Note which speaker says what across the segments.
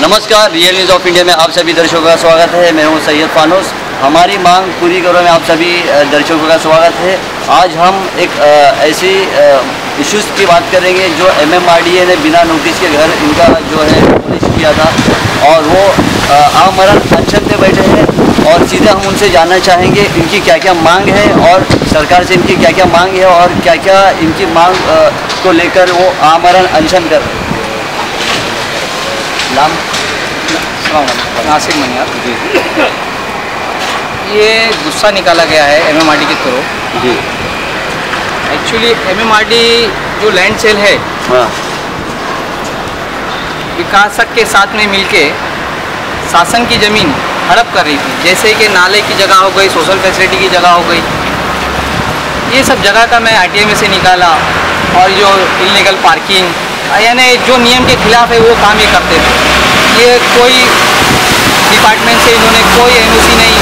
Speaker 1: नमस्कार, real news of India में आप सभी दर्शकों का स्वागत है। मैं हूं सैयद फानूस। हमारी मांग पूरी करो में आप सभी दर्शकों का स्वागत है। आज हम एक ऐसी इश्यूज़ की बात करेंगे जो MMRDA ने बिना नोटिस के घर इनका जो है पॉलिश किया था और वो आमरण अनशन पे बैठे हैं और सीधे हम उनसे जानना चाहेंगे इनकी क्या क्या मांग है और सरकार से इनकी क्या क्या मांग है और क्या क्या इनकी मांग को लेकर वो आमरण अनशन कर रहे हैं। नाम
Speaker 2: नासिर मनियार जी। ये गुस्सा निकाला गया है MMRD के थ्रू
Speaker 1: जी।
Speaker 2: एक्चुअली MMRD जो लैंड सेल है,
Speaker 1: हाँ,
Speaker 2: विकासक के साथ में मिलके शासन की ज़मीन हड़प कर रही थी। जैसे कि नाले की जगह हो गई, सोशल फैसिलिटी की जगह हो गई, ये सब जगह का मैं RTA में से निकाला। और जो इलीगल पार्किंग यानी जो नियम के खिलाफ है वो काम ये करते थे। ये कोई डिपार्टमेंट से इन्होंने कोई NOC नहीं,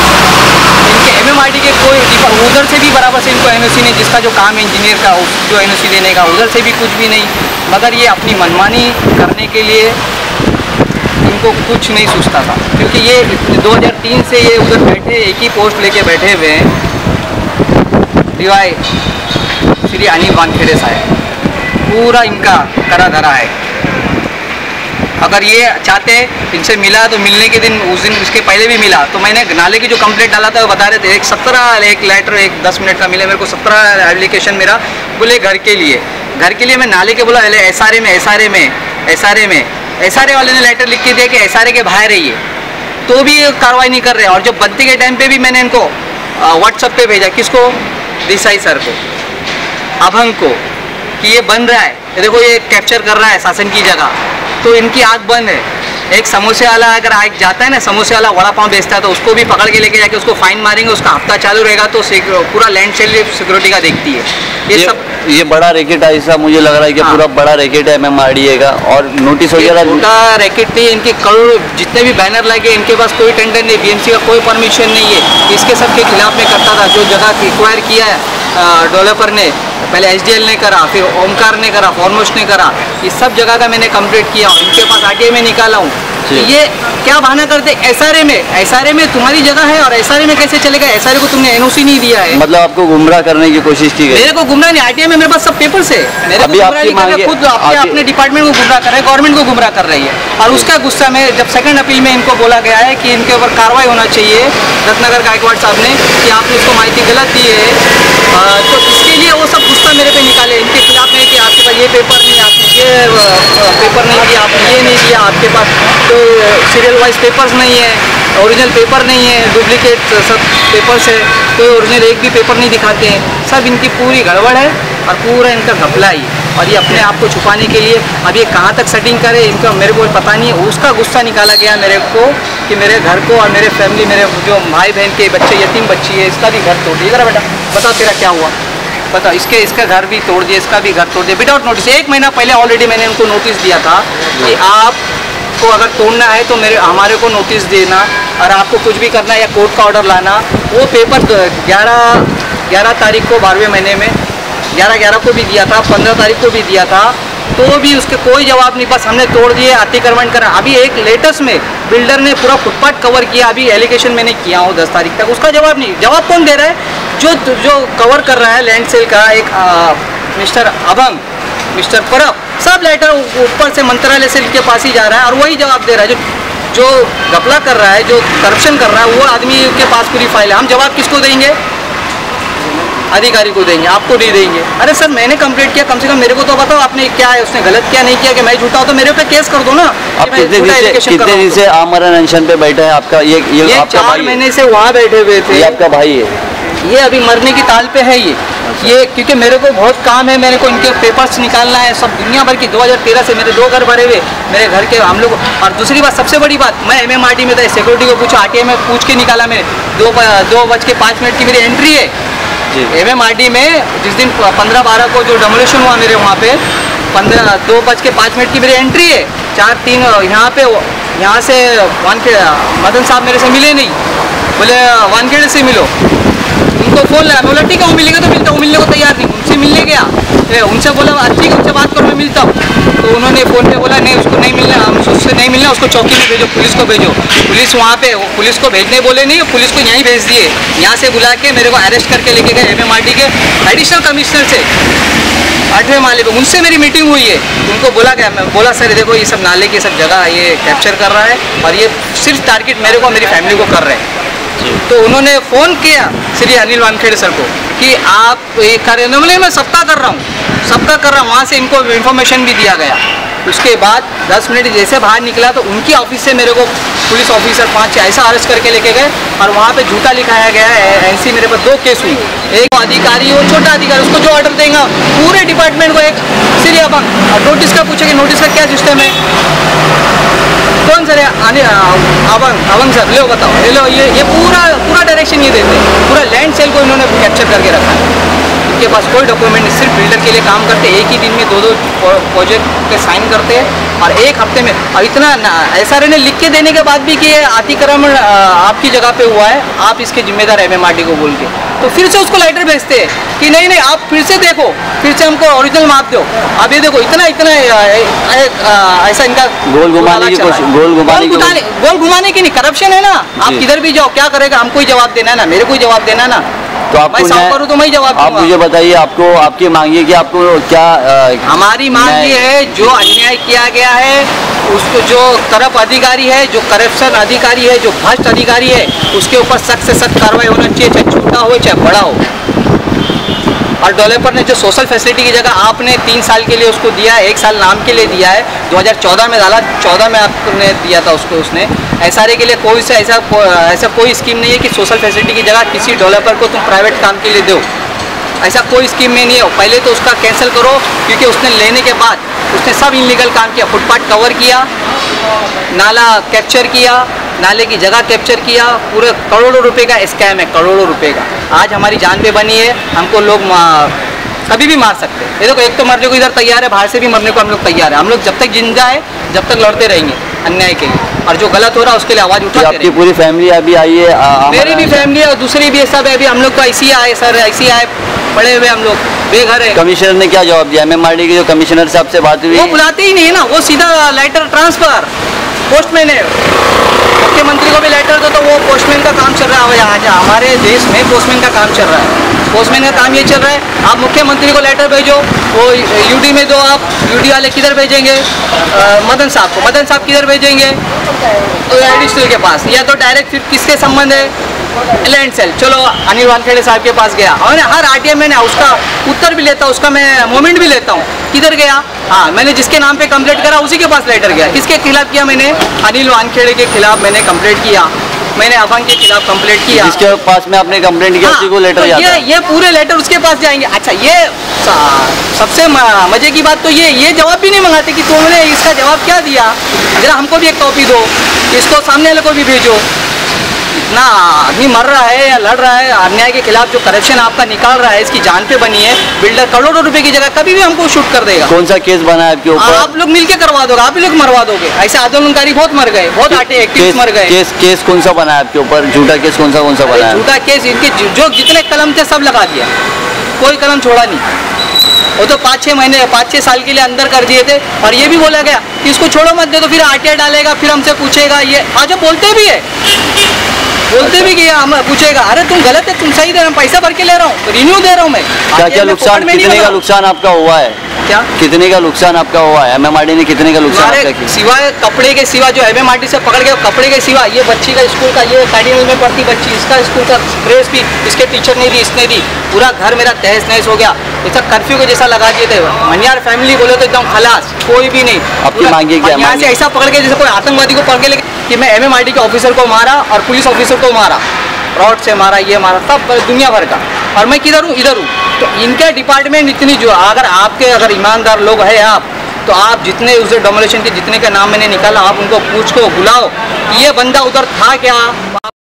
Speaker 2: इनके MMRD के कोई उधर से भी बराबर से इनको NOC नहीं, जिसका जो काम है इंजीनियर का जो NOC देने का, उधर से भी कुछ भी नहीं। मगर ये अपनी मनमानी करने के लिए इनको कुछ नहीं सोचता था, क्योंकि ये 2003 से ये उधर बैठे एक ही पोस्ट लेके बैठे हुए हैं। DY श्री अनिल वानखेड़े साहब, पूरा इनका करा धरा है। अगर ये चाहते इनसे मिला तो मिलने के दिन, उस दिन उसके पहले भी मिला तो मैंने नाले की जो कंप्लेंट डाला था वो बता रहे थे एक लेटर 10 मिनट का मिले मेरे को, 17 एप्लीकेशन मेरा बोले घर के लिए मैं नाले के बोला SRA वाले ने लेटर लिख के दिया कि SRA के बाहर है ये, तो भी कार्रवाई नहीं कर रहे। और जब बनती के टाइम पे भी मैंने इनको व्हाट्सएप पे भेजा, किसको, देसाई सर को, अभंग को, कि ये बन रहा है, ये देखो ये कैप्चर कर रहा है शासन की जगह, तो इनकी आँख बंद है। एक समोसे वाला अगर आग जाता है ना, समोसे वाला वड़ा पाव बेचता है, तो उसको भी पकड़ के लेके जाके उसको फाइन मारेंगे, उसका हफ्ता चालू रहेगा तो पूरा लैंड सेल सिक्योरिटी का देखती है।
Speaker 1: ये बड़ा रैकेट है, ऐसा मुझे लग रहा है कि हाँ, पूरा बड़ा रैकेट है MMRDA का। और नोटिस वगैरह
Speaker 2: छोटा रैकेट नहीं, इनके करोड़ जितने भी बैनर लगे, इनके पास कोई टेंडर नहीं, BMC का कोई परमिशन नहीं है। इसके सब के खिलाफ में करता था। जो जगह एक्वायर किया है डेवलपर ने, पहले SDL ने करा, फिर ओमकार ने करा, फॉरमोस्ट ने करा, ये सब जगह का मैंने कंप्लीट किया। इनके पास RTA में निकाला हूँ। ये क्या बहाना करते, SRA में तुम्हारी जगह है और SRA में कैसे चलेगा, SRA को तुमने NOC नहीं दिया है।
Speaker 1: मतलब आपको गुमराह करने की कोशिश की गई।
Speaker 2: मेरे को गुमराह नहीं, RTA में मेरे पास सब पेपर्स है। मेरे को खुद अपने डिपार्टमेंट को गुमराह कर रहे हैं, गवर्नमेंट को गुमराह कर रही है। और उसका गुस्सा में जब सेकंड अपील में इनको बोला गया है कि इनके ऊपर कार्रवाई होना चाहिए, रत्नाकर गायकवाड़ साहब ने, कि आपने उसको माहिती गलत दी है, तो इसके लिए वो सब गुस्सा मेरे पे निकाले इनके खिलाफ में कि आपके पास ये पेपर नहीं, आपने ये पेपर नहीं दिया, आपने ये नहीं दिया, आपके पास तो सीरियल वाइज पेपर्स नहीं है, ओरिजिनल पेपर नहीं है, डुप्लीकेट सब पेपर्स है, कोई ओरिजिनल एक भी पेपर नहीं दिखाते हैं। सब इनकी पूरी गड़बड़ है और पूरा इनका घपला ही, और ये अपने आप को छुपाने के लिए अब ये कहाँ तक सेटिंग करे इनका मेरे को पता नहीं है। उसका गुस्सा निकाला गया मेरे को कि मेरे घर को और मेरे फैमिली, मेरे जो भाई बहन के बच्चे, यतीम बच्ची है, इसका भी घर तोड़ दिया। जरा बेटा बता तेरा क्या हुआ, पता इसका घर भी तोड़ दिया, इसका भी घर तोड़ दिया विदाउट नोटिस। 1 महीना पहले ऑलरेडी मैंने उनको नोटिस दिया था कि आपको अगर तोड़ना है तो हमारे को नोटिस देना, और आपको कुछ भी करना है या कोर्ट का ऑर्डर लाना। वो पेपर 11 तारीख को 12वें महीने में 11 को भी दिया था, 15 तारीख को भी दिया था, तो भी उसके कोई जवाब नहीं। बस हमने तोड़ दिए, अतिक्रमण करा। अभी एक लेटेस्ट में बिल्डर ने पूरा फुटपाथ कवर किया, अभी एलिगेशन मैंने किया हूँ 10 तारीख तक, उसका जवाब नहीं। जवाब कौन दे रहा है, जो कवर कर रहा है लैंड सेल का, एक मिस्टर अभंग, मिस्टर परब, सब लेटर ऊपर से मंत्रालय से के पास ही जा रहा है और वही जवाब दे रहा है। जो घपला कर रहा है, जो करप्शन कर रहा है, वो आदमी के पास पूरी फाइल है। हम जवाब किसको देंगे, अधिकारी को देंगे, आपको नहीं देंगे। अरे सर मैंने कंप्लीट किया, कम से कम मेरे को तो बताओ आपने क्या है, उसने गलत क्या नहीं किया कि मैं झूठा हो, तो मेरे पे केस कर दो ना।
Speaker 1: आप कितने दिन से आमरण अनशन पे बैठे हैं? आपका ये आपका
Speaker 2: 4 महीने से वहाँ बैठे हुए थे।
Speaker 1: ये आपका भाई है?
Speaker 2: ये अभी मरने की ताल पे है ये क्योंकि मेरे को बहुत काम है, मेरे को इनके पेपर्स निकालना है, सब दुनिया भर की। 2013 से मेरे 2 घर भरे हुए, मेरे घर के हम लोग। और दूसरी बात, सबसे बड़ी बात, मैं MMRD में था, सिक्योरिटी को पूछा, RTA में पूछ के निकाला मैंने। 2:05 की मेरी एंट्री है MMRD में। जिस दिन 15-12 को जो डेमोलिशन हुआ मेरे वहाँ पे, 2:05 की मेरी एंट्री है। 4-3 यहाँ से मदन साहब मेरे से मिले नहीं, बोले वानखेड़े से मिलो, उनको फ़ोन लगा, बोला ठीक है वो मिलेगा तो मिलता, वो मिलने को तैयार नहीं, उनसे मिलने गया, उनसे बोला ठीक है उनसे बात करो मैं मिलता हूँ, तो उन्होंने फ़ोन पे बोला नहीं उसको नहीं मिलना, उससे नहीं मिलना, उसको चौकी में भेजो, पुलिस को भेजो। पुलिस वहाँ पे पुलिस को भेजने बोले नहीं, पुलिस को यहीं भेज दिए, यहाँ से बुला के मेरे को अरेस्ट करके लेके गए MMRD के एडिशनल कमिश्नर से 8वें माले पे, उनसे मेरी मीटिंग हुई है। उनको बोला गया, मैं बोला सर देखो ये सब नाले की सब जगह ये कैप्चर कर रहा है और ये सिर्फ टारगेट मेरे को मेरी फैमिली को कर रहे हैं। तो उन्होंने फ़ोन किया श्री अनिल वानखेड़े सर को कि आप ये करें, बोले मैं सबका कर रहा हूँ, वहाँ से इनको इन्फॉर्मेशन भी दिया गया। उसके बाद 10 मिनट जैसे बाहर निकला तो उनकी ऑफिस से मेरे को पुलिस ऑफिसर 5 ऐसा अरेस्ट करके लेके गए और वहाँ पे झूठा लिखाया गया है। ऐसी मेरे पर 2 केस हुई, एक अधिकारी और छोटा अधिकारी, उसको जो ऑर्डर देगा पूरे डिपार्टमेंट को एक सीरी अपन नोटिस का पूछेंगे, नोटिस का क्या सिस्टम है, कौन सर अवंग सर लो बताओ, लो ये पूरा डायरेक्शन ये देते हैं, पूरा लैंड सेल को इन्होंने कैप्चर करके रखा है। इनके पास कोई डॉक्यूमेंट नहीं, सिर्फ बिल्डर के लिए काम करते हैं, एक ही दिन में 2-2 प्रोजेक्ट के साइन करते हैं और एक हफ्ते में। और इतना SRA ने लिख के देने के बाद भी कि ये अतिक्रमण आपकी जगह पे हुआ है, आप इसके जिम्मेदार MMRD को बोल के, तो फिर से उसको लेटर भेजते हैं कि नहीं आप फिर से देखो, फिर से हमको ओरिजिनल माप दो। अब ये देखो इतना ऐसा इनका गोल घुमाने की नहीं, करप्शन है ना, आप किधर भी जाओ क्या करेगा, हमको ही जवाब देना है ना, मेरे को ही जवाब देना है ना,
Speaker 1: तो आपको
Speaker 2: मैं साफ करूं तो मैं ही जवाब दूंगा।
Speaker 1: आप मुझे बताइए आपको आपकी मांग है कि आपको क्या
Speaker 2: हमारी मांग ये है, जो अन्याय किया गया है उसको, जो करप्ट अधिकारी है, जो करप्शन अधिकारी है, जो भ्रष्ट अधिकारी है, उसके ऊपर सख्त से सख्त कार्रवाई होना चाहिए, चाहे छोटा हो चाहे बड़ा हो। और डेवलपर ने जो सोशल फैसिलिटी की जगह आपने 3 साल के लिए उसको दिया है, 1 साल नाम के लिए दिया है, 2014 में डाला, 14 में आपने दिया था उसको, उसने SRA के लिए कोई से ऐसा कोई स्कीम नहीं है कि सोशल फैसिलिटी की जगह किसी डेवलपर को तुम प्राइवेट काम के लिए दो, ऐसा कोई स्कीम में नहीं है। पहले तो उसका कैंसिल करो, क्योंकि उसने लेने के बाद उसने सब इनलीगल काम किया, फुटपाथ कवर किया, नाला कैप्चर किया, नाले की जगह कैप्चर किया, पूरे करोड़ों रुपए का स्कैम है, करोड़ों रुपए का। आज हमारी जान पे बनी है, हमको लोग कभी भी मार सकते हैं। ये देखो एक तो मरने को इधर तैयार है, बाहर से भी मरने को हम लोग तैयार है। हम लोग जब तक जिंदा है जब तक लड़ते रहेंगे अन्याय के लिए, और जो गलत हो रहा है उसके लिए आवाज़ उठाते रहेंगे।
Speaker 1: आपकी पूरी फैमिली अभी आई है?
Speaker 2: मेरी भी फैमिली है और दूसरी भी सब है, अभी हम लोग तो ऐसी आए सर, ऐसी आए पड़े हुए हम लोग बेघर है।
Speaker 1: कमिश्नर ने क्या जवाब दिया? MMRD के जो कमिश्नर से आपसे बात हुई?
Speaker 2: वो बुलाते ही नहीं है ना, वो सीधा लेटर ट्रांसफर, पोस्टमैन है, मुख्यमंत्री को भी लेटर दो तो वो पोस्टमैन का काम चल रहा है। यहाँ हमारे देश में पोस्टमैन का काम चल रहा है, पोस्टमैन का काम ये चल रहा है। आप मुख्यमंत्री को लेटर भेजो, वो UD में दो, आप UD वाले किधर भेजेंगे? मदन साहब को, मदन साहब किधर भेजेंगे? तो एडिशनल के पास, या तो डायरेक्ट फिर किसके संबंध है? Land sale. चलो अनिल वानखेड़े साहब के पास गया और हर RTI मैंने उसका उत्तर भी लेता हूँ, उसका मैं मोमेंट भी लेता हूँ, किधर गया? हाँ, मैंने जिसके नाम पे कंप्लेंट करा उसी के पास लेटर गया। किसके खिलाफ किया? मैंने अनिल वानखेड़े के खिलाफ मैंने कंप्लेंट किया, मैंने अभंग के खिलाफ कंप्लेंट किया।
Speaker 1: जिसके पास में आपने कंप्लेंट किया उसी को लेटर
Speaker 2: तो
Speaker 1: जाता है।
Speaker 2: ये पूरे लेटर उसके पास जाएंगे। अच्छा, ये सबसे मजे की बात तो ये जवाब भी नहीं मंगाते कि तुमने इसका जवाब क्या दिया, जरा हमको भी एक कॉपी दो, इसको सामने वाले को भी भेजो। इतना आदमी मर रहा है या लड़ रहा है अन्याय के खिलाफ, जो करप्शन आपका निकाल रहा है, इसकी जान पे बनी है। बिल्डर करोड़ों रुपए की जगह कभी भी हमको शूट कर देगा।
Speaker 1: कौन सा केस बना है आपके ऊपर?
Speaker 2: आप लोग मिलके करवा दोगे, आप ही लोग मरवा दोगे। ऐसे आंदोलनकारी बहुत मर गए, बहुत एक्टिविस्ट मर गए।
Speaker 1: केस कौन सा बना है आपके ऊपर? झूठा केस कौन सा बना है?
Speaker 2: झूठा केस इनके जो जितने कलम थे सब लगा दिया, कोई कलम छोड़ा नहीं। वो तो 5-6 साल के लिए अंदर कर दिए थे। और ये भी बोला गया कि इसको छोड़ो मत दे, तो फिर RTI डालेगा, फिर हमसे पूछेगा। ये आज बोलते भी है, बोलते भी कि हम पूछेगा, अरे तुम गलत है, तुम सही दे रहे हो, पैसा भर के ले रहा हूँ, रिन्यू दे रहा हूँ मैं।
Speaker 1: क्या नुकसान, कितने का नुकसान आपका हुआ है?
Speaker 2: क्या
Speaker 1: कितने का नुकसान आपका हुआ है? MMRD ने कितने का नुकसान आपका किया?
Speaker 2: सिवाय कपड़े के सिवा, जो MMRD से पकड़ के कपड़े के सिवा, ये बच्ची का स्कूल का, ये कार्डिनल में पढ़ती बच्ची, इसका स्कूल का ड्रेस भी इसके टीचर ने दी, इसने दी। पूरा घर मेरा तहस नहस हो गया। ऐसा कर्फ्यू के जैसा लगा दिए थे। मनियार फैमिली बोले तो एकदम खलास, कोई भी नहीं।
Speaker 1: आपकी मांगे क्या?
Speaker 2: यहाँ से ऐसा पकड़ के जैसे कोई आतंकवादी को पकड़ के कि मैं MMRD के ऑफिसर को मारा और पुलिस ऑफिसर को मारा, रॉड से मारा, ये मारा, सब दुनिया भर का। और मैं किधर हूँ? इधर हूँ। तो इनके डिपार्टमेंट इतनी, जो अगर ईमानदार लोग हैं आप, तो आप जितने उसे डोमिनेशन के जितने का नाम मैंने निकाला, आप उनको पूछ को बुलाओ कि ये बंदा उधर था क्या।